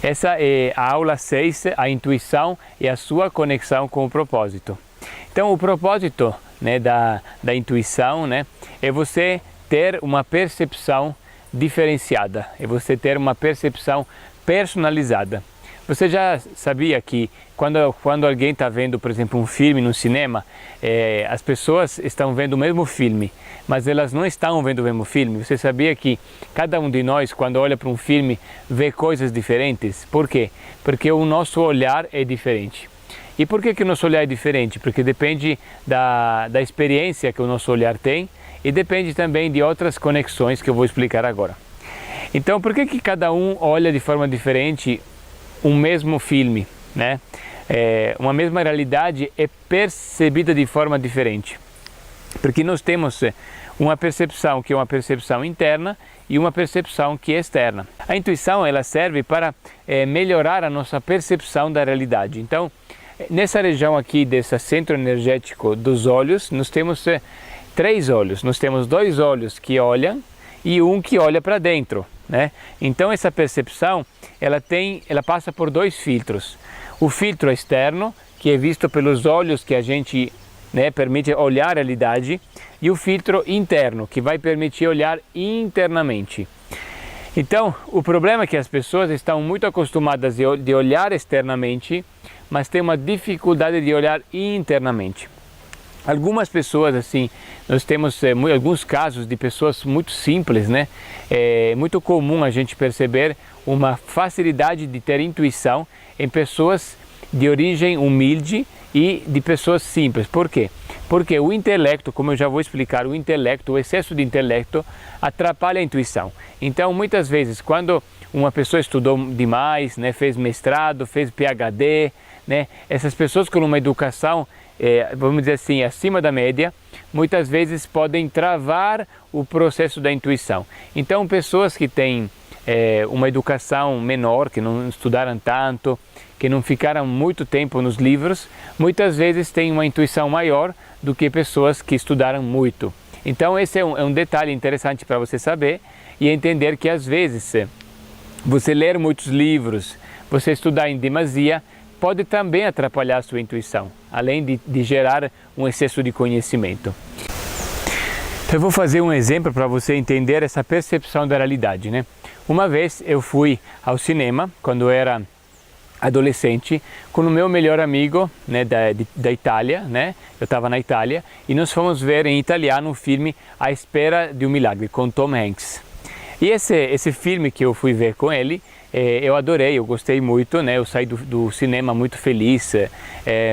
Essa é a aula 6, a intuição e a sua conexão com o propósito. Então, o propósito, né, da intuição, né, é você ter uma percepção diferenciada, é você ter uma percepção personalizada. Você já sabia que quando alguém está vendo, por exemplo, um filme no cinema, as pessoas estão vendo o mesmo filme, mas elas não estão vendo o mesmo filme? Você sabia que cada um de nós, quando olha para um filme, vê coisas diferentes? Por quê? Porque o nosso olhar é diferente. E por que o nosso olhar é diferente? Porque depende da experiência que o nosso olhar tem e depende também de outras conexões que eu vou explicar agora. Então, por que cada um olha de forma diferente um mesmo filme, né? Uma mesma realidade é percebida de forma diferente. Porque nós temos uma percepção que é uma percepção interna e uma percepção que é externa. A intuição, ela serve para melhorar a nossa percepção da realidade. Então, nessa região aqui, desse centro energético dos olhos, nós temos 3 olhos. Nós temos 2 olhos que olham e um que olha para dentro, né? Então essa percepção, ela passa por 2 filtros. O filtro externo, que é visto pelos olhos que a gente, né, permite olhar a realidade, e o filtro interno, que vai permitir olhar internamente. Então, o problema é que as pessoas estão muito acostumadas de olhar externamente, mas têm uma dificuldade de olhar internamente. Algumas pessoas, assim, nós temos alguns casos de pessoas muito simples, né? É muito comum a gente perceber uma facilidade de ter intuição em pessoas de origem humilde e de pessoas simples. Por quê? Porque o intelecto, como eu já vou explicar, o excesso de intelecto atrapalha a intuição. Então, muitas vezes, quando uma pessoa estudou demais, né, fez mestrado, fez PhD, né, essas pessoas com uma educação, vamos dizer assim, acima da média, muitas vezes podem travar o processo da intuição. Então, pessoas que têm uma educação menor, que não estudaram tanto, que não ficaram muito tempo nos livros, muitas vezes têm uma intuição maior do que pessoas que estudaram muito. Então, esse é um detalhe interessante para você saber e entender que, às vezes, você ler muitos livros, você estudar em demasia, pode também atrapalhar a sua intuição, além de gerar um excesso de conhecimento. Então, eu vou fazer um exemplo para você entender essa percepção da realidade, né? Uma vez eu fui ao cinema, quando eu era adolescente, com o meu melhor amigo, né, da Itália, né? Eu estava na Itália e nós fomos ver em italiano o filme A Espera de um Milagre, com Tom Hanks. E esse filme que eu fui ver com ele, eu adorei, eu gostei muito, né? Eu saí do cinema muito feliz,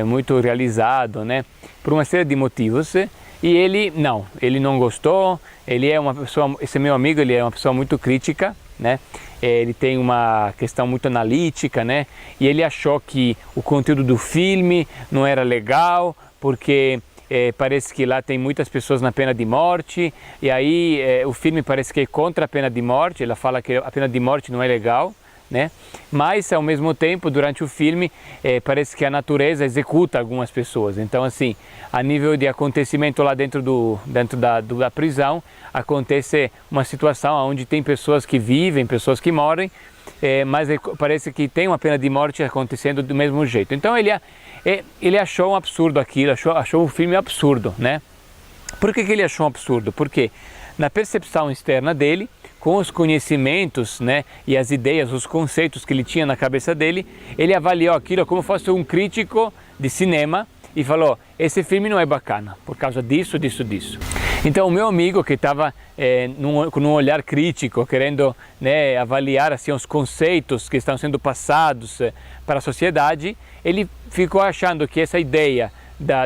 muito realizado, né? Por uma série de motivos. E ele não gostou. Ele é uma pessoa, esse meu amigo, ele é uma pessoa muito crítica, né? Ele tem uma questão muito analítica, né? E ele achou que o conteúdo do filme não era legal, porque parece que lá tem muitas pessoas na pena de morte, e aí o filme parece que é contra a pena de morte. Ela fala que a pena de morte não é legal, né? Mas ao mesmo tempo, durante o filme, parece que a natureza executa algumas pessoas. Então, assim, a nível de acontecimento lá dentro da prisão, acontece uma situação onde tem pessoas que vivem, pessoas que morrem, mas parece que tem uma pena de morte acontecendo do mesmo jeito. Então ele achou um absurdo aquilo, achou um filme absurdo, né? Por que ele achou um absurdo? Porque na percepção externa dele, com os conhecimentos, né, e as ideias, os conceitos que ele tinha na cabeça dele, ele avaliou aquilo como fosse um crítico de cinema e falou: esse filme não é bacana, por causa disso, disso, disso. Então o meu amigo, que estava com um olhar crítico, querendo, né, avaliar assim, os conceitos que estão sendo passados para a sociedade, ele ficou achando que essa ideia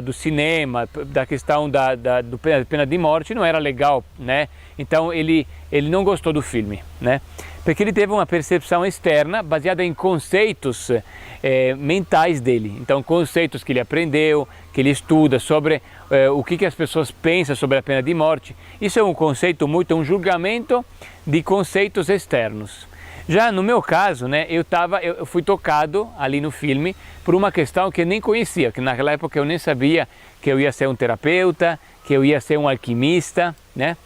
do cinema, da questão do pena de morte não era legal, né? Então ele não gostou do filme, né? Porque ele teve uma percepção externa baseada em conceitos mentais dele. Então, conceitos que ele aprendeu, que ele estuda sobre o que as pessoas pensam sobre a pena de morte. Isso é um julgamento de conceitos externos. Já no meu caso, né, eu fui tocado ali no filme por uma questão que eu nem conhecia, que naquela época eu nem sabia que eu ia ser um terapeuta, que eu ia ser um alquimista, né?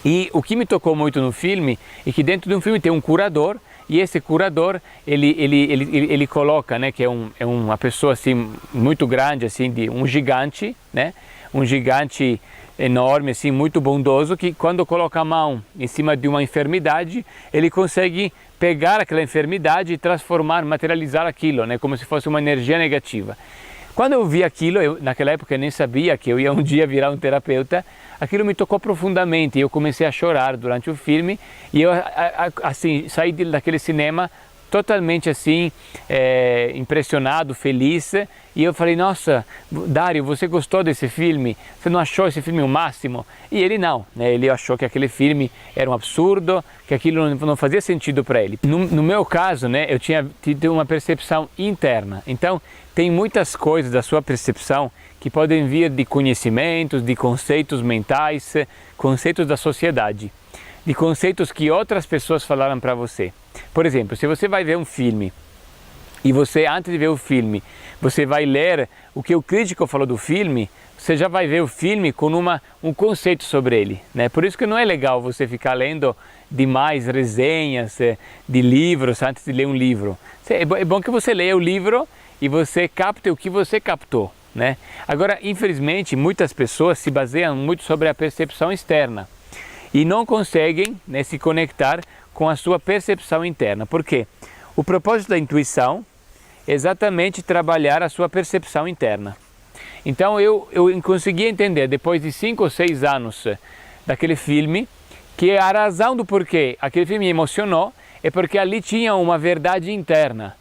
E o que me tocou muito no filme é que dentro de um filme tem um curador, e esse curador, ele coloca, né, que é uma pessoa assim, muito grande, assim, um gigante, né, um gigante enorme, assim, muito bondoso, que quando coloca a mão em cima de uma enfermidade, ele consegue pegar aquela enfermidade e transformar, materializar aquilo, né, como se fosse uma energia negativa. Quando eu vi aquilo, naquela época eu nem sabia que eu ia um dia virar um terapeuta, aquilo me tocou profundamente, eu comecei a chorar durante o filme e eu assim, saí daquele cinema totalmente assim, impressionado, feliz, e eu falei, nossa, Dario, você gostou desse filme? Você não achou esse filme o máximo? E ele não, né? Ele achou que aquele filme era um absurdo, que aquilo não fazia sentido para ele. No meu caso, né, eu tinha tido uma percepção interna, então tem muitas coisas da sua percepção que podem vir de conhecimentos, de conceitos mentais, conceitos da sociedade, de conceitos que outras pessoas falaram para você. Por exemplo, se você vai ver um filme e você, antes de ver o filme, você vai ler o que o crítico falou do filme, você já vai ver o filme com um conceito sobre ele, né? Por isso que não é legal você ficar lendo demais resenhas de livros antes de ler um livro. É bom que você leia o livro e você capte o que você captou, né? Agora, infelizmente, muitas pessoas se baseiam muito sobre a percepção externa e não conseguem, né, se conectar com a sua percepção interna. Por quê? O propósito da intuição é exatamente trabalhar a sua percepção interna. Então eu consegui entender, depois de 5 ou 6 anos daquele filme, que a razão do porquê aquele filme me emocionou é porque ali tinha uma verdade interna,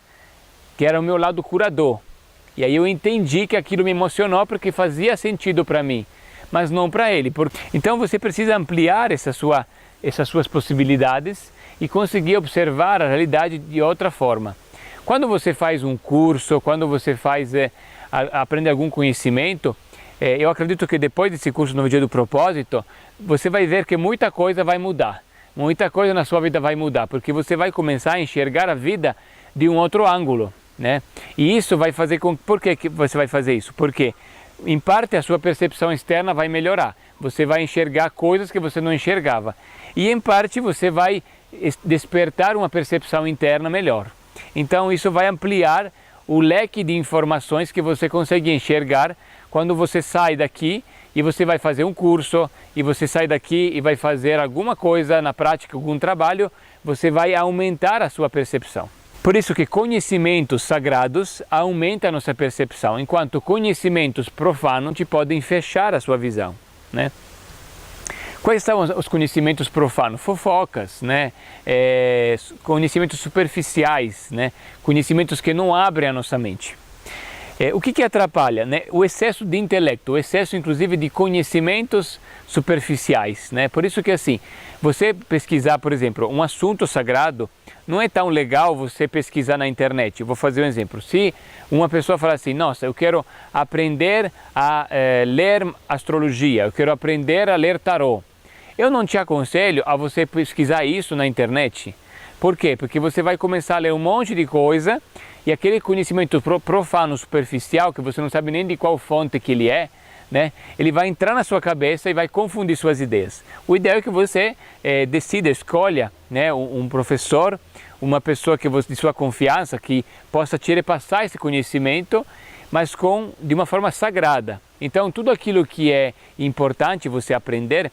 que era o meu lado curador. E aí eu entendi que aquilo me emocionou porque fazia sentido para mim, mas não para ele. Então você precisa ampliar essas suas possibilidades e conseguir observar a realidade de outra forma. Quando você faz um curso, quando você aprende algum conhecimento, eu acredito que depois desse curso no Dia do Propósito, você vai ver que muita coisa vai mudar. Muita coisa na sua vida vai mudar, porque você vai começar a enxergar a vida de um outro ângulo, né? E isso vai fazer com... Por que você vai fazer isso? Porque, em parte, a sua percepção externa vai melhorar. Você vai enxergar coisas que você não enxergava. E, em parte, você vai despertar uma percepção interna melhor. Então, isso vai ampliar o leque de informações que você consegue enxergar quando você sai daqui e você vai fazer um curso, e você sai daqui e vai fazer alguma coisa na prática, algum trabalho, você vai aumentar a sua percepção. Por isso que conhecimentos sagrados aumentam a nossa percepção, enquanto conhecimentos profanos te podem fechar a sua visão, né? Quais são os conhecimentos profanos? Fofocas, né? Conhecimentos superficiais, né? Conhecimentos que não abrem a nossa mente. O que atrapalha? Né? O excesso de intelecto, o excesso inclusive de conhecimentos superficiais, né? Por isso que assim, você pesquisar, por exemplo, um assunto sagrado, não é tão legal você pesquisar na internet. Eu vou fazer um exemplo. Se uma pessoa falar assim, nossa, eu quero aprender a ler astrologia, eu quero aprender a ler tarô, eu não te aconselho a você pesquisar isso na internet. Por quê? Porque você vai começar a ler um monte de coisa e aquele conhecimento profano, superficial, que você não sabe nem de qual fonte que ele é, né? Ele vai entrar na sua cabeça e vai confundir suas ideias. O ideal é que você decida, escolha, né, um professor, uma pessoa de sua confiança que possa te repassar esse conhecimento, mas de uma forma sagrada. Então, tudo aquilo que é importante você aprender,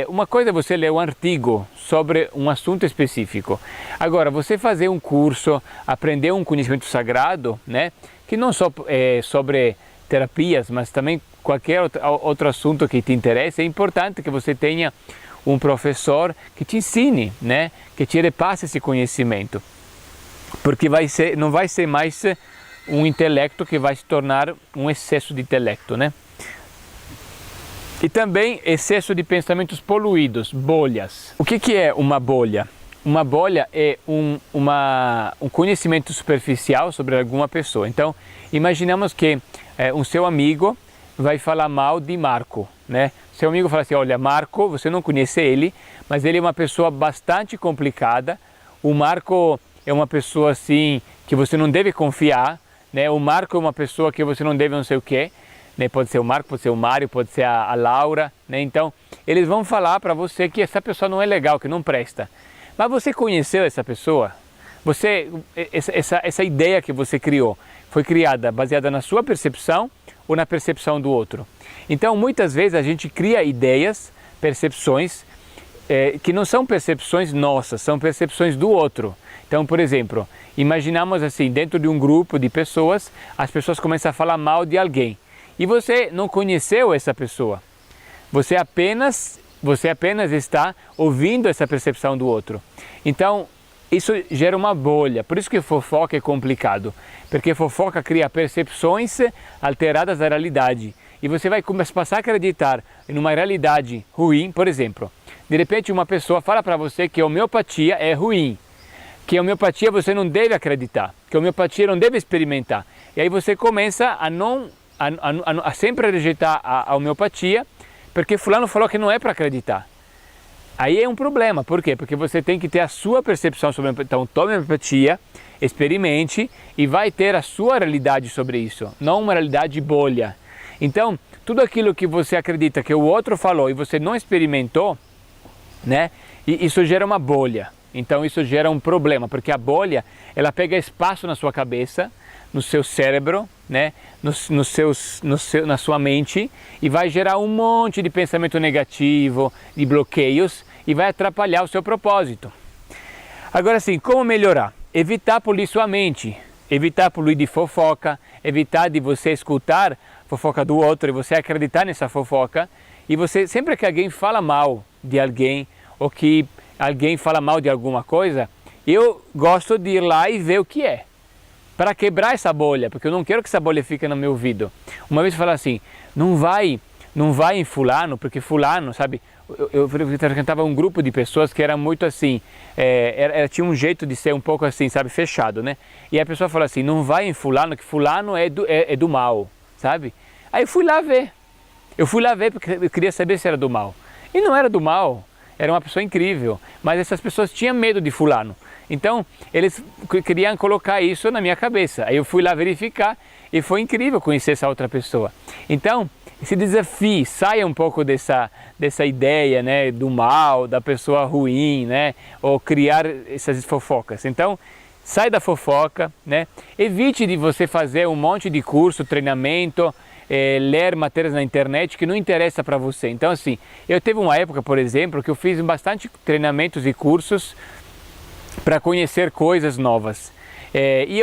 uma coisa é você ler um artigo sobre um assunto específico. Agora, você fazer um curso, aprender um conhecimento sagrado, né, que não só é sobre terapias, mas também qualquer outro assunto que te interesse, é importante que você tenha um professor que te ensine, né, que te repasse esse conhecimento. Porque não vai ser mais um intelecto que vai se tornar um excesso de intelecto, né? E também excesso de pensamentos poluídos, bolhas. O que é uma bolha? Uma bolha é um conhecimento superficial sobre alguma pessoa. Então, imaginamos que um seu amigo vai falar mal de Marco, né? Seu amigo fala assim, olha, Marco, você não conhece ele, mas ele é uma pessoa bastante complicada. O Marco é uma pessoa assim que você não deve confiar, né? O Marco é uma pessoa que você não deve não sei o quê, né? Pode ser o Marco, pode ser o Mário, pode ser a Laura, né? Então, eles vão falar para você que essa pessoa não é legal, que não presta. Mas você conheceu essa pessoa? Essa ideia que você criou foi criada baseada na sua percepção ou na percepção do outro? Então, muitas vezes a gente cria ideias, percepções, que não são percepções nossas, são percepções do outro. Então, por exemplo, imaginamos assim, dentro de um grupo de pessoas, as pessoas começam a falar mal de alguém. E você não conheceu essa pessoa. Você apenas está ouvindo essa percepção do outro. Então, isso gera uma bolha. Por isso que fofoca é complicado. Porque fofoca cria percepções alteradas da realidade. E você vai passar a acreditar em uma realidade ruim. Por exemplo, de repente uma pessoa fala para você que a homeopatia é ruim. Que a homeopatia você não deve acreditar. Que a homeopatia não deve experimentar. E aí você começa a sempre rejeitar a homeopatia, porque fulano falou que não é para acreditar. Aí é um problema. Por quê? Porque você tem que ter a sua percepção sobre a homeopatia. Então tome a homeopatia, experimente e vai ter a sua realidade sobre isso, não uma realidade bolha. Então, tudo aquilo que você acredita que o outro falou e você não experimentou, né? E isso gera uma bolha. Então isso gera um problema, porque a bolha, ela pega espaço na sua cabeça, no seu cérebro, né? Na sua mente, e vai gerar um monte de pensamento negativo, de bloqueios, e vai atrapalhar o seu propósito. Agora sim, como melhorar? Evitar poluir sua mente, evitar poluir de fofoca, evitar de você escutar fofoca do outro e você acreditar nessa fofoca, e você, sempre que alguém fala mal de alguém, ou que alguém fala mal de alguma coisa, eu gosto de ir lá e ver o que é, para quebrar essa bolha, porque eu não quero que essa bolha fique no meu ouvido. Uma vez eu falei assim, não vai em fulano, porque fulano, sabe, eu frequentava um grupo de pessoas que era muito assim, tinha um jeito de ser um pouco assim, sabe, fechado, né? E a pessoa falou assim, não vai em fulano, que fulano é do mal, sabe? Aí eu fui lá ver porque eu queria saber se era do mal. E não era do mal, era uma pessoa incrível, mas essas pessoas tinham medo de fulano. Então, eles queriam colocar isso na minha cabeça. Aí eu fui lá verificar e foi incrível conhecer essa outra pessoa. Então, se desafie, saia um pouco dessa ideia, né, do mal, da pessoa ruim, né, ou criar essas fofocas. Então, sai da fofoca, né, evite de você fazer um monte de curso, treinamento, ler matérias na internet que não interessa para você. Então, assim, eu teve uma época, por exemplo, que eu fiz bastante treinamentos e cursos para conhecer coisas novas. E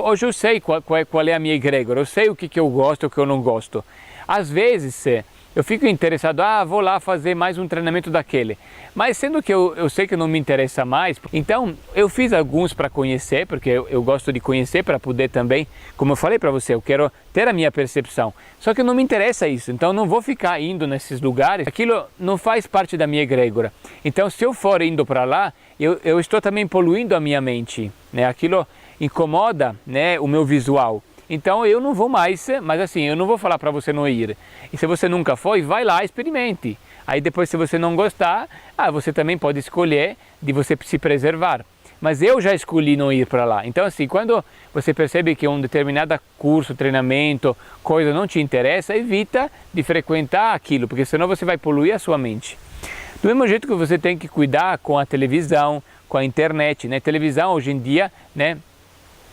hoje eu sei qual é a minha egrégora, eu sei o que eu gosto e o que eu não gosto. Às vezes eu fico interessado, vou lá fazer mais um treinamento daquele. Mas sendo que eu sei que não me interessa mais, então eu fiz alguns para conhecer, porque eu gosto de conhecer para poder também, como eu falei para você, eu quero ter a minha percepção. Só que não me interessa isso, então eu não vou ficar indo nesses lugares, aquilo não faz parte da minha egrégora. Então se eu for indo para lá, eu estou também poluindo a minha mente, né? Aquilo incomoda, né, o meu visual. Então eu não vou mais, mas assim, eu não vou falar para você não ir. E se você nunca foi, vai lá, experimente. Aí depois, se você não gostar, você também pode escolher de você se preservar. Mas eu já escolhi não ir para lá. Então assim, quando você percebe que um determinado curso, treinamento, coisa não te interessa, evita de frequentar aquilo, porque senão você vai poluir a sua mente. Do mesmo jeito que você tem que cuidar com a televisão, com a internet, né? Televisão hoje em dia, né?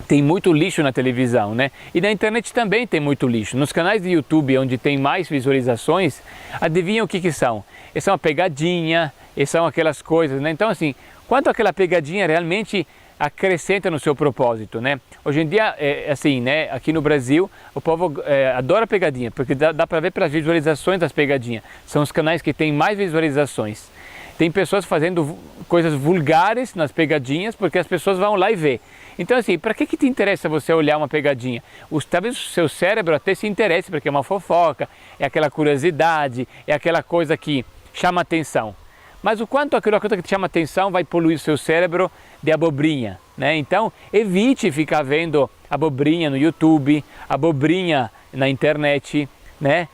Tem muito lixo na televisão, né? E na internet também tem muito lixo. Nos canais de YouTube, onde tem mais visualizações, adivinham o que são? São uma pegadinha, são aquelas coisas, né? Então, assim, quanto aquela pegadinha realmente acrescenta no seu propósito, né? Hoje em dia, assim, né? Aqui no Brasil, o povo adora pegadinha, porque dá para ver pelas visualizações das pegadinhas. São os canais que têm mais visualizações. Tem pessoas fazendo coisas vulgares nas pegadinhas, porque as pessoas vão lá e vê. Então assim, para que te interessa você olhar uma pegadinha? Talvez o seu cérebro até se interesse, porque é uma fofoca, é aquela curiosidade, é aquela coisa que chama atenção. Mas o quanto aquela coisa que chama atenção vai poluir o seu cérebro de abobrinha, né? Então evite ficar vendo abobrinha no YouTube, abobrinha na internet, né?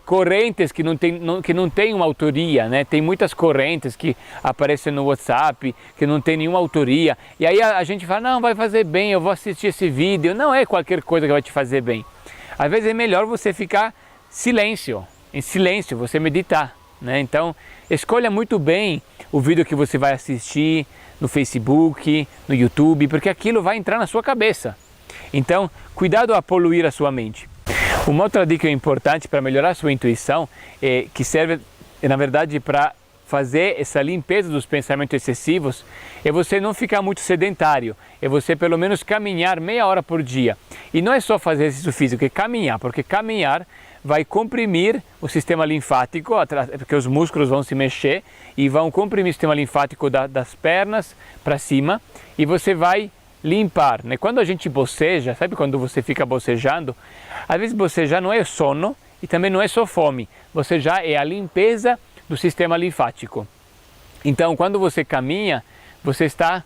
Correntes que não tem uma autoria, né? Tem muitas correntes que aparecem no WhatsApp que não tem nenhuma autoria, e aí a gente fala, não, vai fazer bem, eu vou assistir esse vídeo. Não é qualquer coisa que vai te fazer bem. Às vezes é melhor você ficar em silêncio, você meditar, né? Então, escolha muito bem o vídeo que você vai assistir no Facebook, no YouTube, porque aquilo vai entrar na sua cabeça. Então, cuidado a poluir a sua mente. Uma outra dica importante para melhorar a sua intuição, que serve, na verdade, para fazer essa limpeza dos pensamentos excessivos, é você não ficar muito sedentário, é você pelo menos caminhar meia hora por dia. E não é só fazer exercício físico, é caminhar, porque caminhar vai comprimir o sistema linfático, porque os músculos vão se mexer e vão comprimir o sistema linfático das pernas para cima, e você vai limpar, né? Quando a gente boceja, sabe quando você fica bocejando? Às vezes bocejar não é sono e também não é só fome, bocejar é a limpeza do sistema linfático. Então, quando você caminha, você está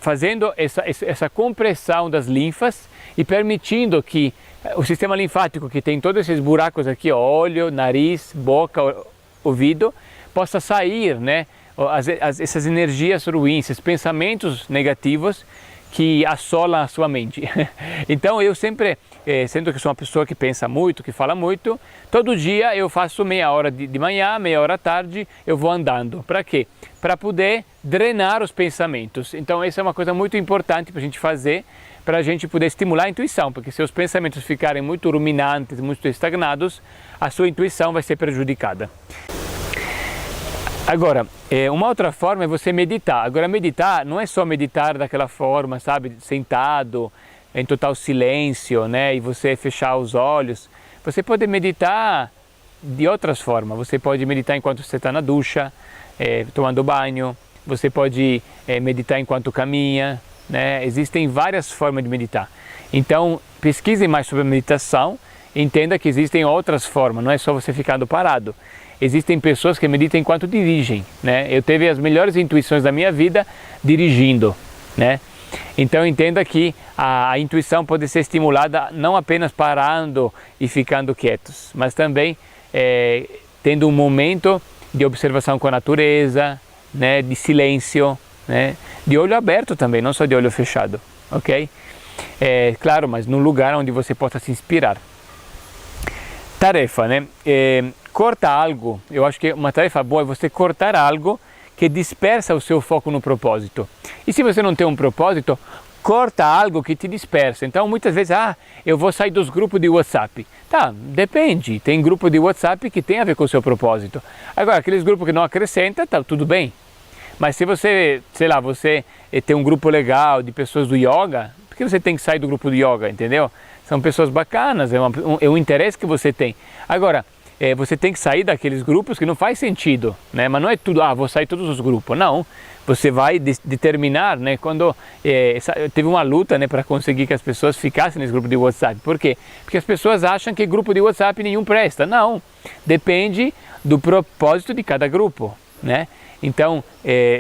fazendo essa compressão das linfas e permitindo que o sistema linfático, que tem todos esses buracos aqui, olho, nariz, boca, ouvido, possa sair, né? Essas energias ruins, esses pensamentos negativos que assolam a sua mente. Então eu sempre, sendo que sou uma pessoa que pensa muito, que fala muito, todo dia eu faço meia hora de manhã, meia hora à tarde, eu vou andando. Para quê? Para poder drenar os pensamentos. Então essa é uma coisa muito importante para a gente fazer, para a gente poder estimular a intuição, porque se os pensamentos ficarem muito ruminantes, muito estagnados, a sua intuição vai ser prejudicada. Agora, uma outra forma é você meditar. Agora, meditar não é só meditar daquela forma, sabe, sentado, em total silêncio, né, e você fechar os olhos. Você pode meditar de outras formas. Você pode meditar enquanto você está na ducha, tomando banho. Você pode meditar enquanto caminha, né? Existem várias formas de meditar. Então, pesquise mais sobre a meditação. Entenda que existem outras formas, não é só você ficando parado. Existem pessoas que meditam enquanto dirigem, né? Eu tive as melhores intuições da minha vida dirigindo, né? Então entenda que a intuição pode ser estimulada não apenas parando e ficando quietos, mas também tendo um momento de observação com a natureza, né? De silêncio, né? De olho aberto também, não só de olho fechado, ok? Claro, mas num lugar onde você possa se inspirar. Tarefa, né? Corta algo, eu acho que uma tarefa boa é você cortar algo que dispersa o seu foco no propósito. E se você não tem um propósito, corta algo que te dispersa. Então muitas vezes, eu vou sair dos grupos de WhatsApp. Tá, depende, tem grupo de WhatsApp que tem a ver com o seu propósito. Agora, aqueles grupos que não acrescentam, tá tudo bem. Mas se você, sei lá, você tem um grupo legal de pessoas do yoga, por que você tem que sair do grupo do yoga, entendeu? São pessoas bacanas, é um interesse que você tem. Agora, você tem que sair daqueles grupos que não faz sentido, né? Mas não é tudo, vou sair todos os grupos. Não, você vai determinar, né? Quando teve uma luta, né, para conseguir que as pessoas ficassem nesse grupo de WhatsApp. Por quê? Porque as pessoas acham que grupo de WhatsApp nenhum presta. Não, depende do propósito de cada grupo, né? Então,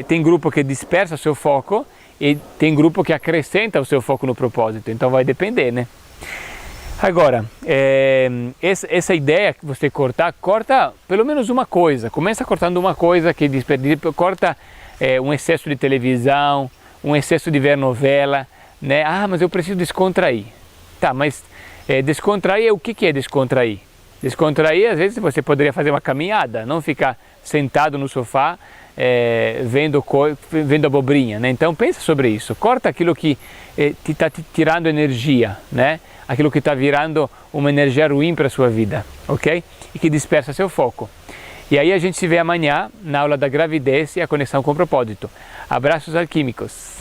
tem grupo que dispersa o seu foco e tem grupo que acrescenta o seu foco no propósito. Então vai depender, né? Agora, essa ideia que você corta pelo menos uma coisa. Começa cortando uma coisa que corta um excesso de televisão, um excesso de ver novela, né? Mas eu preciso descontrair. Tá, mas descontrair, o que é descontrair? Descontrair, às vezes você poderia fazer uma caminhada, não ficar sentado no sofá vendo abobrinha, né? Então pensa sobre isso, corta aquilo que está te tirando energia, né? Aquilo que está virando uma energia ruim para a sua vida, ok? E que dispersa seu foco. E aí a gente se vê amanhã na aula da gravidez e a conexão com o propósito. Abraços alquímicos!